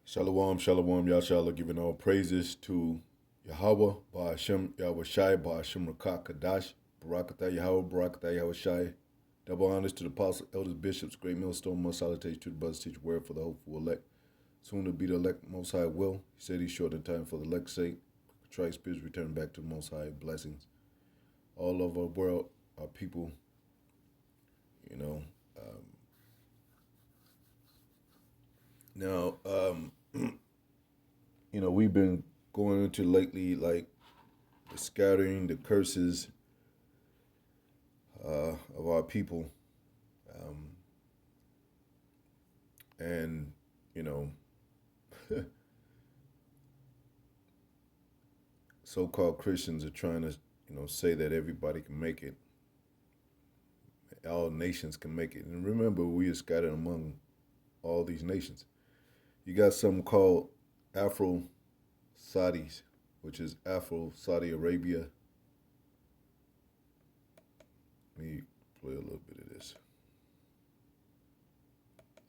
Shalom, shalom, Yashala, giving all praises to Yahweh, Ba'ashem, Yahweh Shai, Ba'ashem Rakah Kadash, Barakatah Yahweh, Barakatah Yahweh Shai. Double honors to the apostles, elders, bishops, great millstone, much salutation to the brothers, teach word for the hopeful elect. Soon to be the elect, Most High will. He said he's short in time for the elect's sake. Contrite spirits return back to the Most High, blessings. All over our world, our people, you know. Now, we've been going into lately, like, the scattering, the curses of our people. And, you know, so-called Christians are trying to, say that everybody can make it. All nations can make it. And remember, we are scattered among all these nations. You got something called Afro-Saudis, which is Afro-Saudi Arabia. Let me play a little bit of this.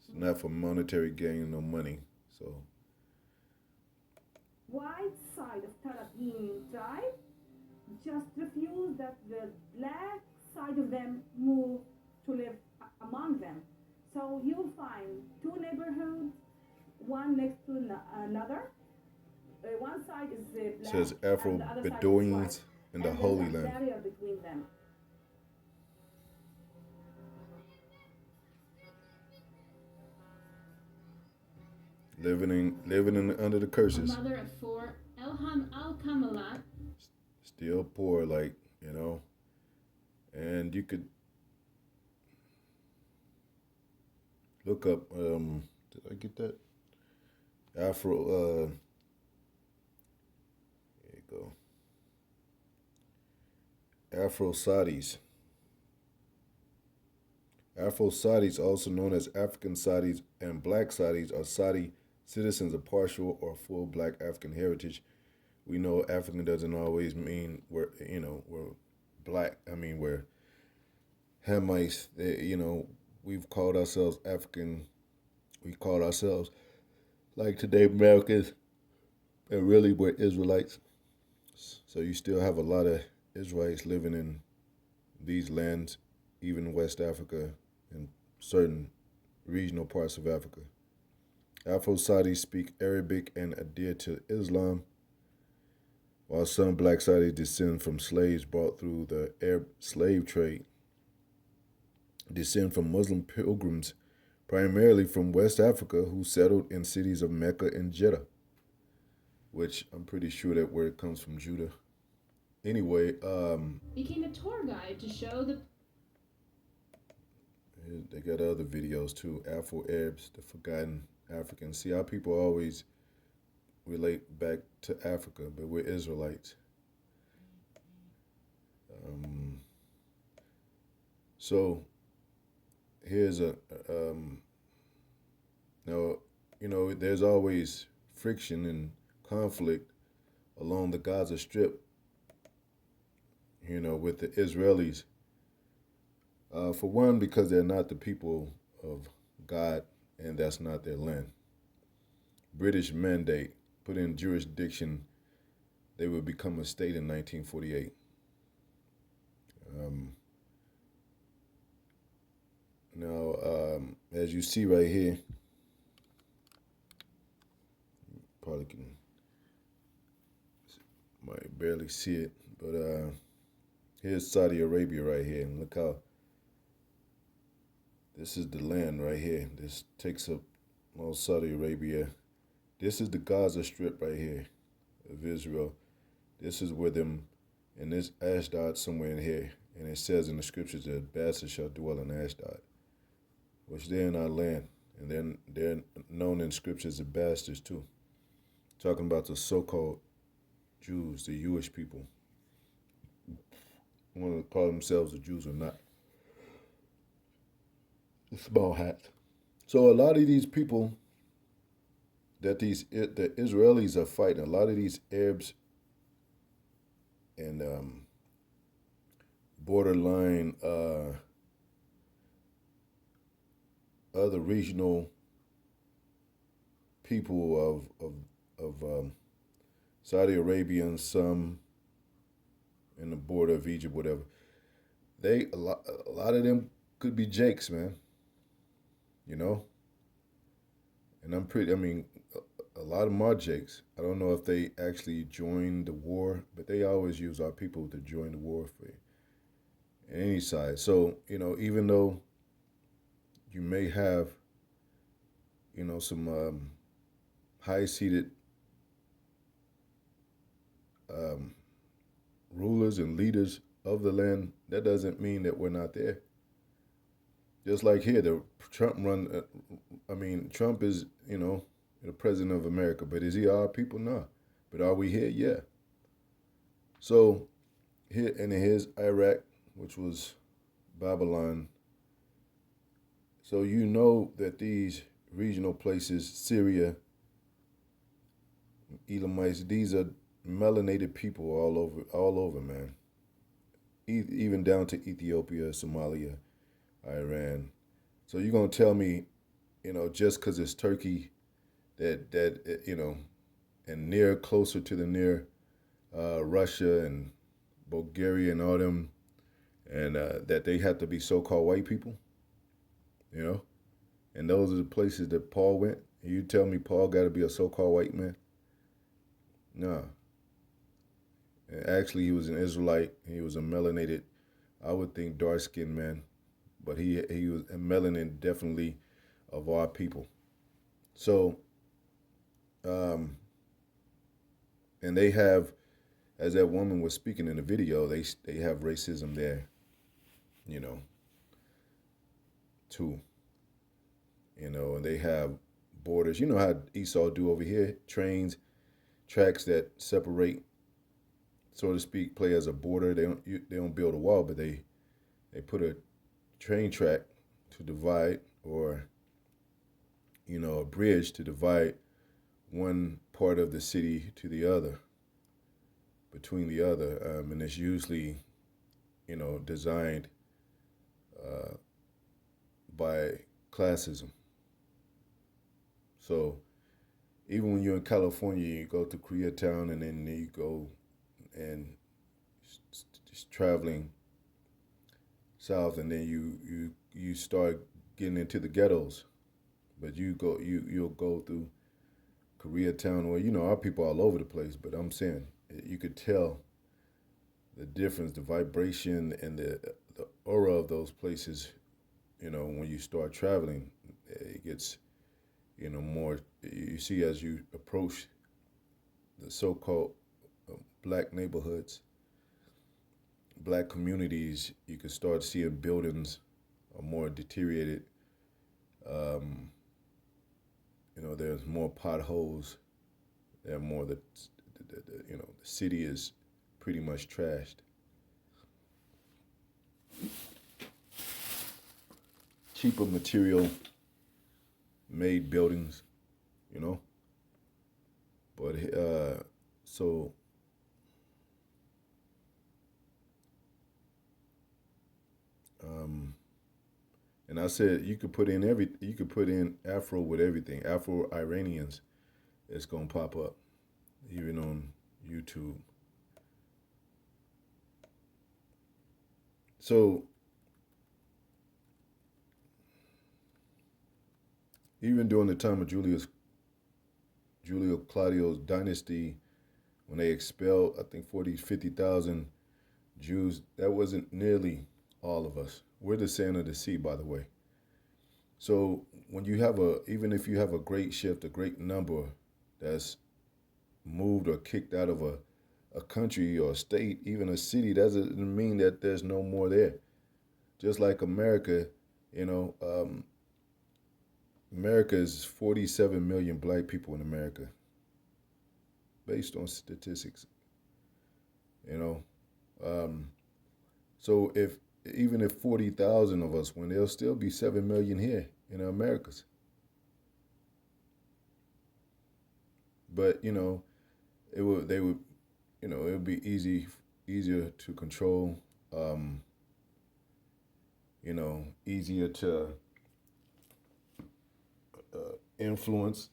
It's not for monetary gain, no money. So, white side of Caribbean tribe just refused that the black side of them move to live among them. So you'll find two neighborhoods, one next to another. One side is it black says and the other side is white, Afro-Bedouins in the and there's Holy a Land. barrier between them. Living under the A curses. mother of four, Elham Al Kamalat. Still poor, like, and you could look up, did I get that? There you go. Afro-Saudis. Afro-Saudis, also known as African Saudis and Black Saudis, are Saudi citizens of partial or full Black African heritage. We know African doesn't always mean we're Black. I mean, we're Hamites. We've called ourselves African. We called ourselves, like today, Americans, and really we're Israelites. So you still have a lot of Israelites living in these lands, even West Africa and certain regional parts of Africa. Afro-Saudis speak Arabic and adhere to Islam, while some Black Saudis descend from slaves brought through the Arab slave trade, descend from Muslim pilgrims, primarily from West Africa, who settled in cities of Mecca and Jeddah, which I'm pretty sure that where it comes from, Judah. Anyway, Became a tour guide to show the. They got other videos too. Afro-Arabs, the forgotten Africans. See, our people always relate back to Africa, but we're Israelites. So here's now, there's always friction and conflict along the Gaza Strip, with the Israelis. For one, because they're not the people of God and that's not their land. British mandate put in jurisdiction, they would become a state in 1948. Now, as you see right here, probably might barely see it, but here's Saudi Arabia right here, and look how this is the land right here. This takes up all Saudi Arabia. This is the Gaza Strip right here of Israel. This is where them, and this Ashdod somewhere in here, and it says in the scriptures that bastards shall dwell in Ashdod, which they're in our land, and then they're known in scriptures as bastards too. Talking about the so-called Jews, the Jewish people, want to call themselves the Jews or not. Small hat. So a lot of these people that the Israelis are fighting, a lot of these Arabs and borderline other regional people of Saudi Arabia and some in the border of Egypt, whatever. A lot of them could be Jakes, man. You know, and I'm pretty. I mean, a lot of them are Jakes. I don't know if they actually joined the war, but they always use our people to join the war for any side. So even though you may have some high seated um, rulers and leaders of the land, that doesn't mean that we're not there. Just like here, the Trump run. I mean, Trump is the president of America, but is he our people? No. But are we here? Yeah. So here and here's Iraq, which was Babylon. So that these regional places, Syria, Elamites, these are melanated people all over, man. Even down to Ethiopia, Somalia, Iran. So you're gonna tell me, just because it's Turkey, that and closer to the near Russia and Bulgaria and all them, and that they have to be so-called white people, you know, and those are the places that Paul went. You tell me Paul got to be a so-called white man? Nah. And actually, he was an Israelite. He was a melanated, I would think, dark-skinned man, but he was a melanin definitely of our people. So, and they have, as that woman was speaking in the video, they have racism there, you know, too. And they have borders. You know how Esau do over here, tracks that separate, so to speak, play as a border. They don't build a wall, but they put a train track to divide, or a bridge to divide one part of the city to the other, between the other, and it's usually designed by classism. So even when you're in California, you go to Koreatown, and then you go and just traveling south, and then you start getting into the ghettos. But you'll go through Koreatown, where our people all over the place. But I'm saying you could tell the difference, the vibration, and the aura of those places. When you start traveling, it gets more. You see as you approach the so-called black neighborhoods, black communities, you can start seeing buildings are more deteriorated. There's more potholes. There are more the city is pretty much trashed. Cheaper material made buildings, but so and I said you could put in Afro with everything. Afro-Iranians, it's gonna pop up, even on YouTube. So even during the time of Julio Claudio's dynasty, when they expelled, I think 50,000 Jews, that wasn't nearly all of us. We're the sand of the sea, by the way. So when you have even if you have a great shift, a great number that's moved or kicked out of a country or a state, even a city, that doesn't mean that there's no more there. Just like America, America is 47 million black people in America, based on statistics. So even if 40,000 of us went, there'll still be 7 million here in the Americas. But it would be easier to control. Easier to influence.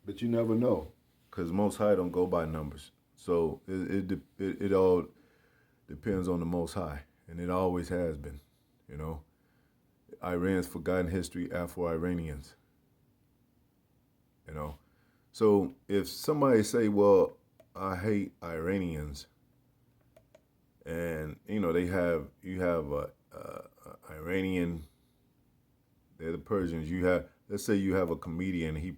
But you never know, because Most High don't go by numbers. So it all depends on the Most High, and it always has been. You know, Iran's forgotten history, Afro-Iranians. You know, so if somebody say, "Well, I hate Iranians," and you have a Iranian, they're the Persians. You have, let's say you have a comedian, he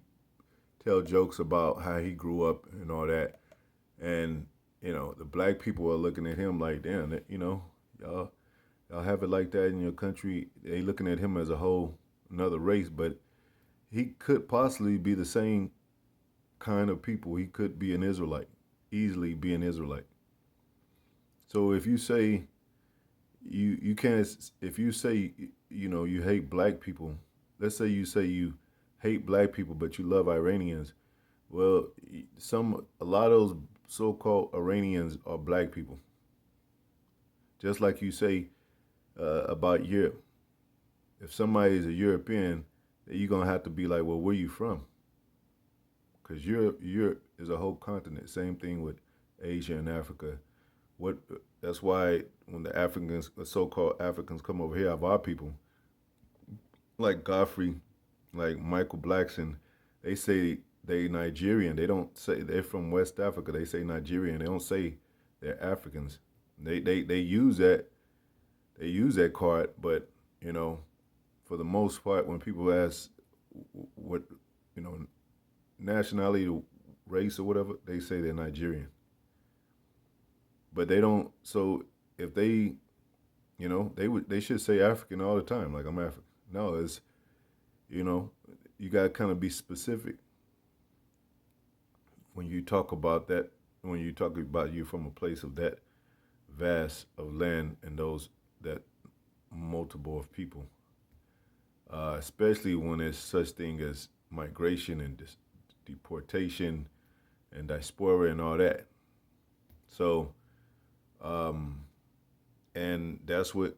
tell jokes about how he grew up and all that, and the black people are looking at him like, damn, y'all have it like that in your country. They looking at him as a whole another race, but he could possibly be the same kind of people. He could be an Israelite, easily be an Israelite. So if you say you can't, if you say you hate black people, let's say you say you hate black people but you love Iranians. Well, a lot of those so-called Iranians are black people. Just like you say about Europe. If somebody is a European, you're gonna have to be like, well, where you from? Because Europe is a whole continent. Same thing with Asia and Africa. That's why when the Africans, the so-called Africans, come over here, of our people, like Godfrey, like Michael Blackson, they say they Nigerian. They don't say they're from West Africa. They say Nigerian. They don't say they're Africans. They use that card, but for the most part, when people ask what nationality, race, or whatever, they say they're Nigerian. But they don't. So if they they should say African all the time, like I'm African. No, it's you got to kind of be specific when you talk about that. When you talk about you from a place of that vast of land and those that multiple of people, especially when there's such thing as migration and deportation and diaspora and all that. So, and that's what,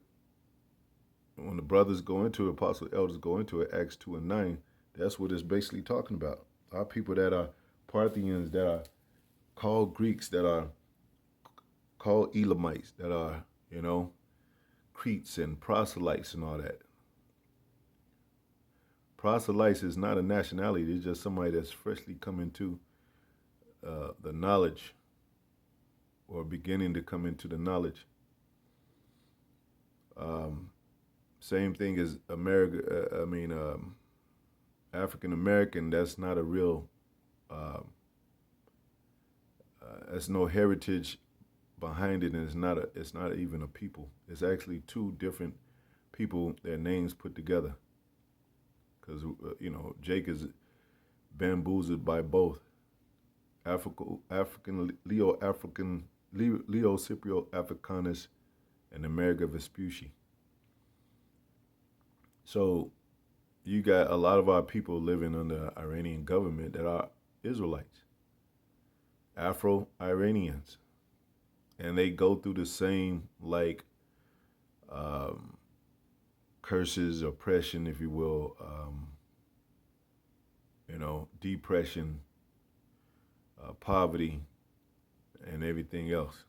when the brothers go into it, apostle elders go into it, Acts 2 and 9, that's what it's basically talking about. Our people that are Parthians, that are called Greeks, that are called Elamites, that are, Cretes and proselytes and all that. Proselytes is not a nationality. It's just somebody that's freshly coming to the knowledge, or beginning to come into the knowledge. Same thing as African American. That's not a real. That's no heritage behind it, and it's not even a people. It's actually two different people, their names put together. Because Jake is bamboozled by both African Leo Scipio Africanus and America Vespucci. So you got a lot of our people living under Iranian government that are Israelites, Afro-Iranians, and they go through the same curses, oppression, if you will, depression, poverty, and everything else.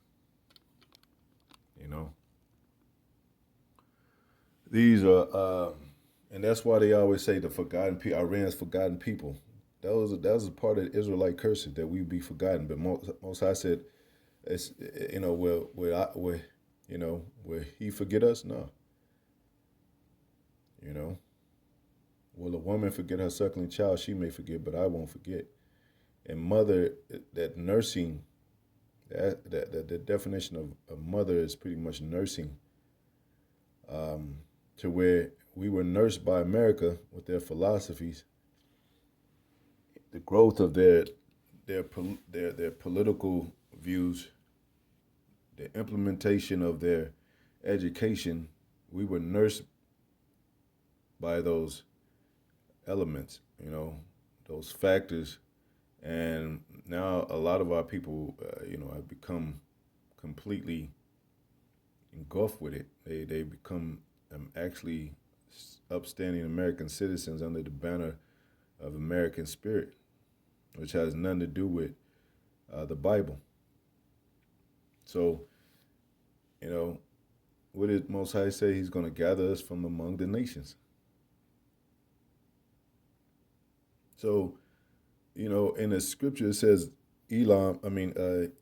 These are, and that's why they always say the forgotten people, Iran's forgotten people. That was a part of the Israelite curse, that we be forgotten. But Most High said, it's where he forget us? No. Will a woman forget her suckling child? She may forget, but I won't forget. And mother, that nursing, that the definition of a mother is pretty much nursing. To where we were nursed by America with their philosophies, the growth of their political views, the implementation of their education. We were nursed by those elements, those factors, and now a lot of our people, have become completely engulfed with it. They become actually upstanding American citizens under the banner of American spirit. which has nothing to do with the Bible. So, you know, what did Most High say? He's going to gather us from among the nations. So, in the scripture it says Edom, Amalek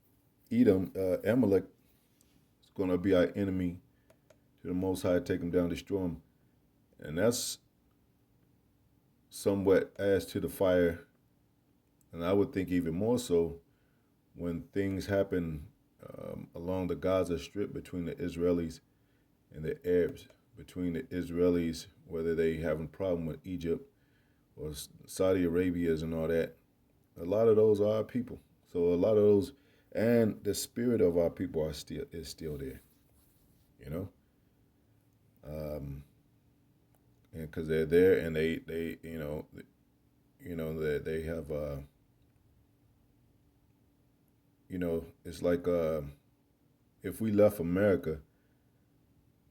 is going to be our enemy to the Most High, take him down, destroy him. And that's somewhat adds to the fire. And I would think even more so when things happen along the Gaza Strip between the Israelis and the Arabs, between the Israelis, whether they having a problem with Egypt or Saudi Arabia's and all that. A lot of those are our people. So a lot of those, and the spirit of our people is still there, and because they're there and they that they have it's like if we left America,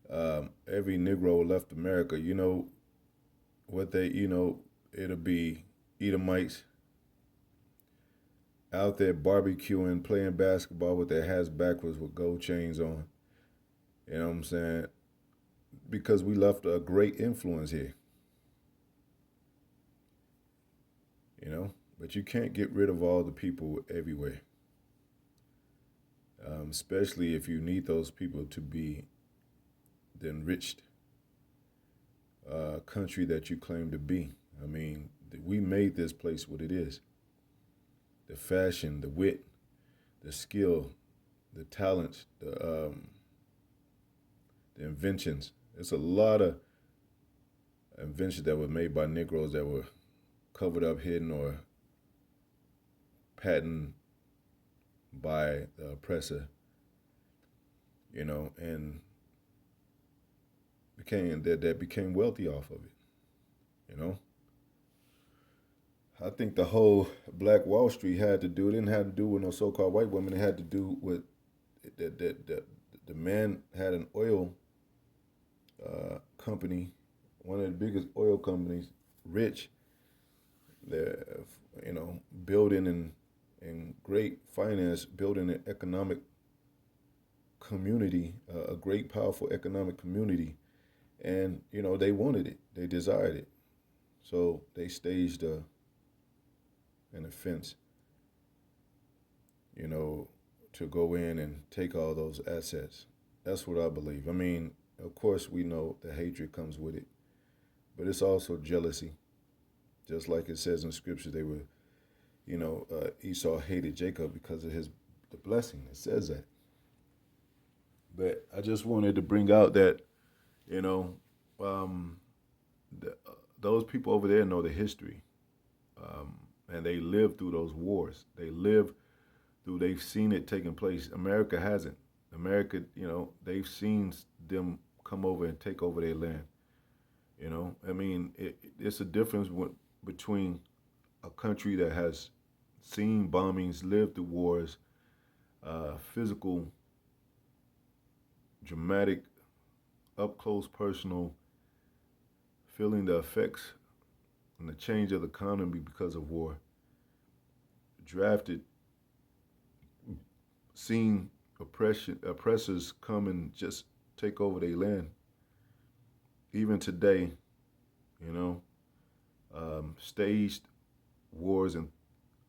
every Negro left America, what it'll be Edomites out there barbecuing, playing basketball with their hats backwards with gold chains on. You know what I'm saying? Because we left a great influence here. But you can't get rid of all the people everywhere. Especially if you need those people to be the enriched country that you claim to be. I mean, we made this place what it is. The fashion, the wit, the skill, the talents, the inventions. There's a lot of inventions that were made by Negroes that were covered up, hidden, or patented by the oppressor, and became wealthy off of it, I think the whole Black Wall Street didn't have to do with no so-called white women. It had to do with the man had an oil company, one of the biggest oil companies, rich, building and great finance, building an economic community, a great, powerful economic community. And, they wanted it. They desired it. So they staged an offense, to go in and take all those assets. That's what I believe. I mean, of course, we know the hatred comes with it, but it's also jealousy. Just like it says in Scripture, they were, Esau hated Jacob because of the blessing. It says that. But I just wanted to bring out that, those people over there know the history, and they lived through those wars. They've seen it taking place. America hasn't. America, they've seen them come over and take over their land. I mean, it's a difference between a country that has seen bombings, lived through wars, physical, dramatic, up close, personal, feeling the effects and the change of the economy because of war, drafted, seen oppressors come and just take over their land. Even today, staged wars and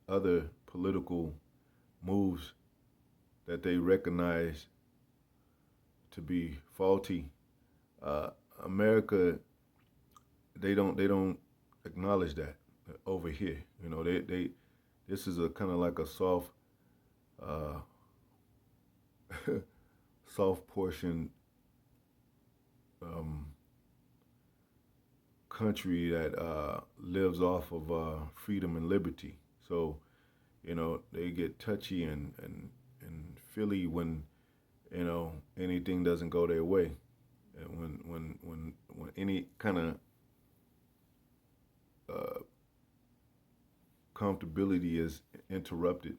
other political moves that they recognize to be faulty. America, they don't acknowledge that over here. This is a kind of like a soft soft portion country that lives off of freedom and liberty. So, they get touchy and Philly when anything doesn't go their way, and when any kind of comfortability is interrupted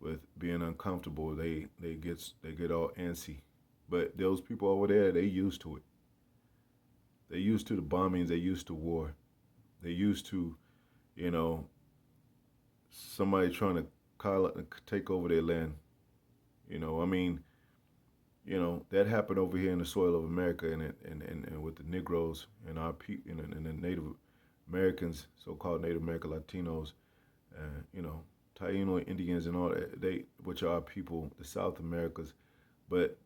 with being uncomfortable, they get all antsy. But those people over there, they used to it. They used to the bombings. They used to war. They used to, somebody trying to take over their land. You know, I mean, that happened over here in the soil of America, and with the Negroes and our people, and the Native Americans, so-called Native American Latinos, Taino Indians and all that, which are our people, the South Americas, but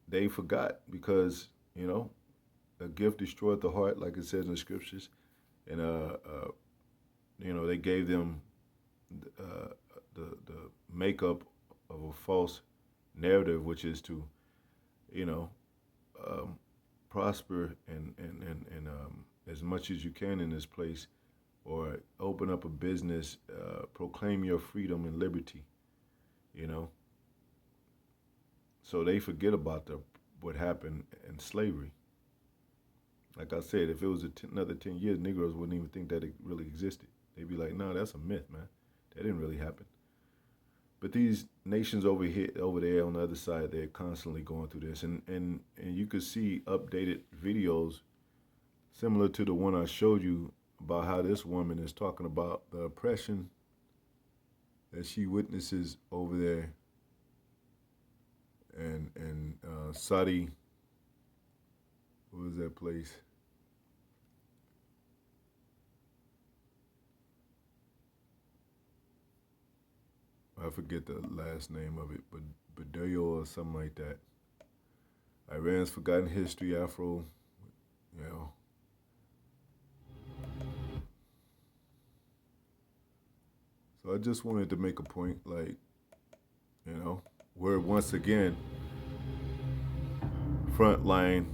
they forgot because a gift destroyed the heart, like it says in the scriptures, and they gave them uh, the makeup of a false narrative, which is to you know um, prosper and as much as you can in this place, or open up a business, proclaim your freedom and liberty. You know, so they forget about the what happened in slavery. Like I said, if it was another 10 years, Negroes wouldn't even think that it really existed. They'd be like, "No, that's a myth, man. That didn't really happen." But these nations over here, over there on the other side, they're constantly going through this, and you could see updated videos similar to the one I showed you about how this woman is talking about the oppression that she witnesses over there, and Saudi, what was that place? I forget the last name of it, but Bedoyo or something like that. Iran's forgotten history, Afro, you know. So I just wanted to make a point, like, we're once again frontline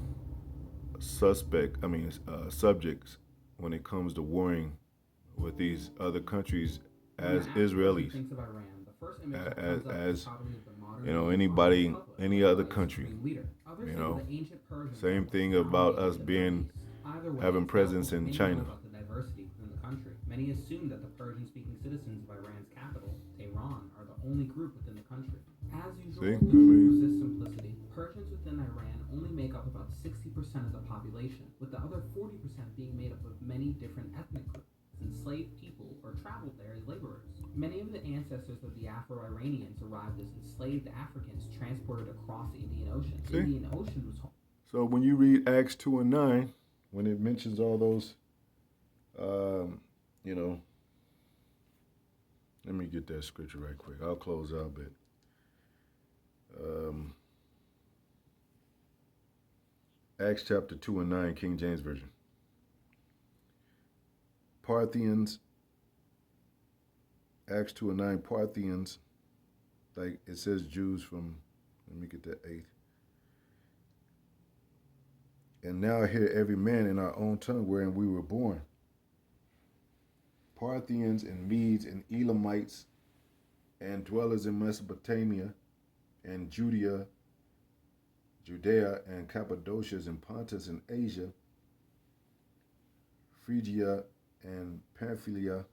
subjects when it comes to warring with these other countries as Israelis, as anybody, any other country, you know. Same thing about us being having presence in China. Many assume that the Persian-speaking citizens of Iran's capital, Tehran, are the only group within the country. As usual, resist simplicity. Persians within Iran only make up about 60% of the population, with the other 40% being made up of many different ethnic groups, enslaved people, or traveled there as laborers. Many of the ancestors of the Afro-Iranians arrived as enslaved Africans transported across the Indian Ocean. The Indian Ocean was home. So when you read Acts 2 and 9, when it mentions all those, let me get that scripture right quick. I'll close out a bit. Acts chapter 2 and 9, King James Version. Parthians, Acts 2 and 9, Parthians, like it says Jews from, let me get that 8th. And now hear every man in our own tongue wherein we were born. Parthians and Medes and Elamites and dwellers in Mesopotamia and Judea and Cappadocia and Pontus and Asia, Phrygia and Pamphylia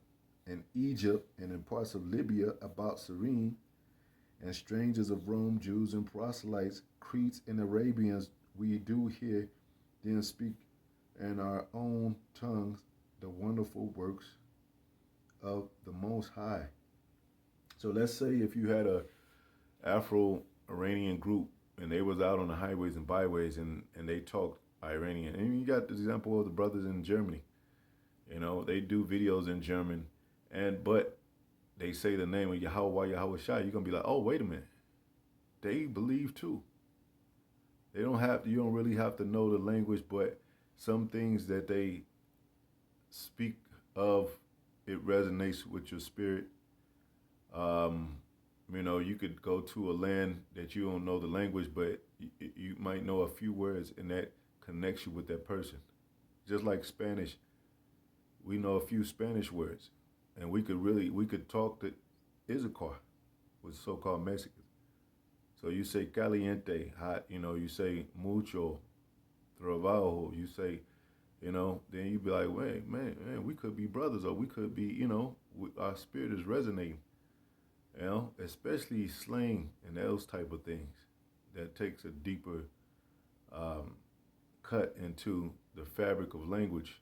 and Egypt and in parts of Libya about Cyrene, and strangers of Rome, Jews and proselytes, Cretes and Arabians, we do hear then speak in our own tongues the wonderful works of the Most High. So let's say if you had a Afro-Iranian group and they was out on the highways and byways and they talked Iranian. And you got the example of the brothers in Germany. They do videos in German, but they say the name of Yahweh Shai. You're gonna be like, oh, wait a minute. They believe too. You don't really have to know the language, but some things that they speak of, it resonates with your spirit. You could go to a land that you don't know the language, but you might know a few words, and that connects you with that person. Just like Spanish, we know a few Spanish words, and we could talk to Issachar with so-called Mexicans. So you say caliente, hot, you say mucho, trabajo, you say, then you be like, wait, man, we could be brothers, or we could be, our spirit is resonating. Especially slang and those type of things that takes a deeper cut into the fabric of language.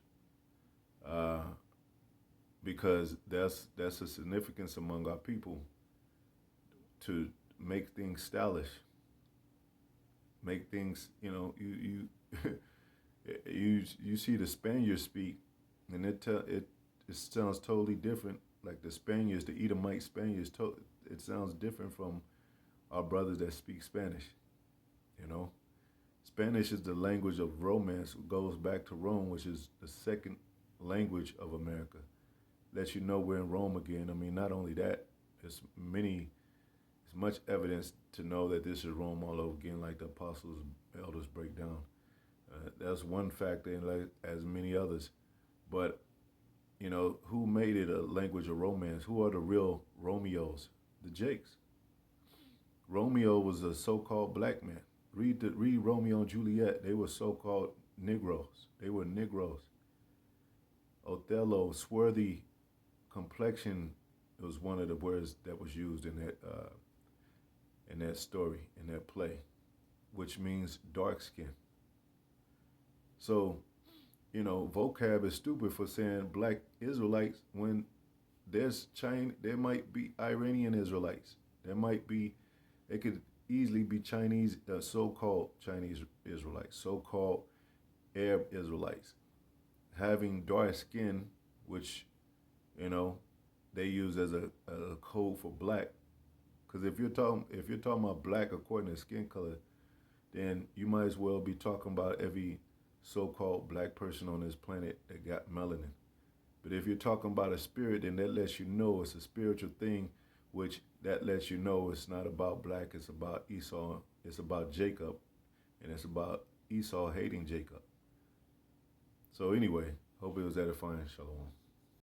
because that's a significance among our people to make things stylish, make things, you see the Spaniards speak, and it sounds totally different. Like the Spaniards, the Edomite Spaniards, it sounds different from our brothers that speak Spanish. You know, Spanish is the language of romance. It goes back to Rome, which is the second language of America. Lets you know we're in Rome again. I mean, not only that, there's much evidence to know that this is Rome all over again, like the apostles, elders break down. That's one factor, and like as many others. But who made it a language of romance? Who are the real Romeos? The Jakes. Romeo was a so-called black man. Read Romeo and Juliet. They were so-called Negroes. They were Negroes. Othello, swarthy complexion was one of the words that was used in that story, in that play, which means dark skin. So, vocab is stupid for saying black Israelites when there might be Iranian Israelites. They could easily be Chinese, so-called Chinese Israelites, so-called Arab Israelites, having dark skin, which, they use as a code for black. Because if you're talking about black according to skin color, then you might as well be talking about every so-called black person on this planet that got melanin. But if you're talking about a spirit, then that lets you know it's a spiritual thing, which that lets you know it's not about black, it's about Esau, it's about Jacob, and it's about Esau hating Jacob. So anyway, hope it was edifying. Shalom.